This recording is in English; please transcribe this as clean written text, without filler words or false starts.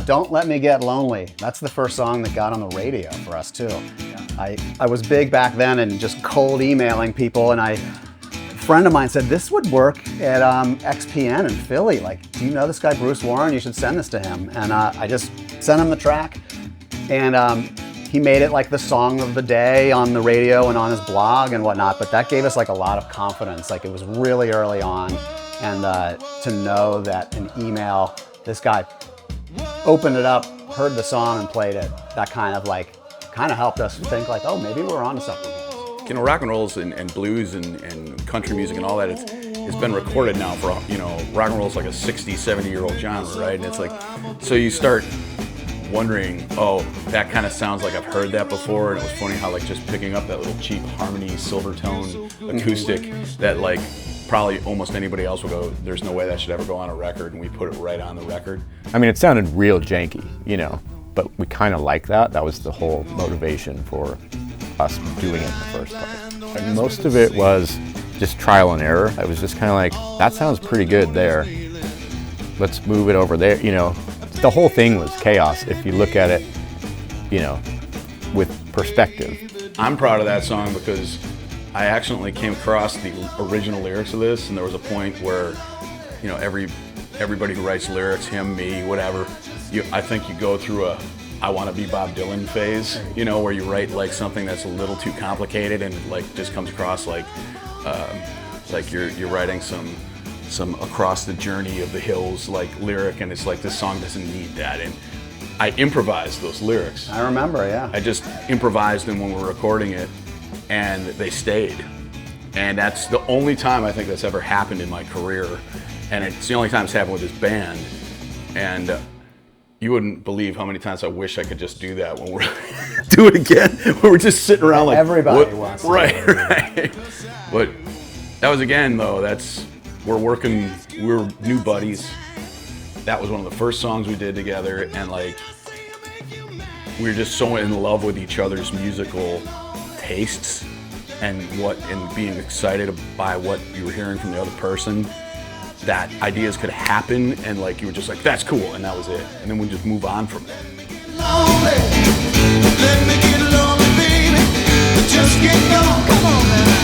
Don't Let Me Get Lonely. That's the first song that got on the radio for us too. I was big back then and just cold emailing people, and a friend of mine said, this would work at XPN in Philly. Like, do you know this guy Bruce Warren? You should send this to him. And I just sent him the track, and he made it like the song of the day on the radio and on his blog and whatnot. But that gave us like a lot of confidence. Like, it was really early on, and to know that an email, this guy opened it up, heard the song, and played it. That kind of helped us think like, oh, maybe we're onto something. You know, rock and rolls and blues and country music and all that, it's been recorded now for, you know, rock and roll is like a 60, 70-year-old genre, right? And it's like, so you start wondering, oh, that kind of sounds like I've heard that before. And it was funny how like just picking up that little cheap harmony, Silvertone acoustic that like probably almost anybody else will go, there's no way that should ever go on a record, and we put it right on the record. I mean, it sounded real janky, you know, but we kind of like that. That was the whole motivation for us doing it in the first place. And most of it was just trial and error. I was just kind of like, that sounds pretty good there. Let's move it over there, you know. The whole thing was chaos if you look at it, you know, with perspective. I'm proud of that song because I accidentally came across the original lyrics of this, and there was a point where, you know, everybody who writes lyrics, him, me, whatever, I think you go through a I want to be Bob Dylan phase, you know, where you write like something that's a little too complicated and like just comes across like you're writing some across the journey of the hills like lyric, and it's like this song doesn't need that. And I improvised those lyrics. I remember, yeah. I just improvised them when we were recording it, and they stayed. And that's the only time I think that's ever happened in my career, and it's the only time it's happened with this band. And you wouldn't believe how many times I wish I could just do that when we're do it again. When we're just sitting around like everybody wants to. Right. But that was again though. We're new buddies. That was one of the first songs we did together, and like we were just so in love with each other's musical tastes and being excited by what you were hearing from the other person, that ideas could happen, and like you were just like, that's cool, and that was it. And then we just move on from it. Lonely, let me get lonely, baby. Just get going, come on now.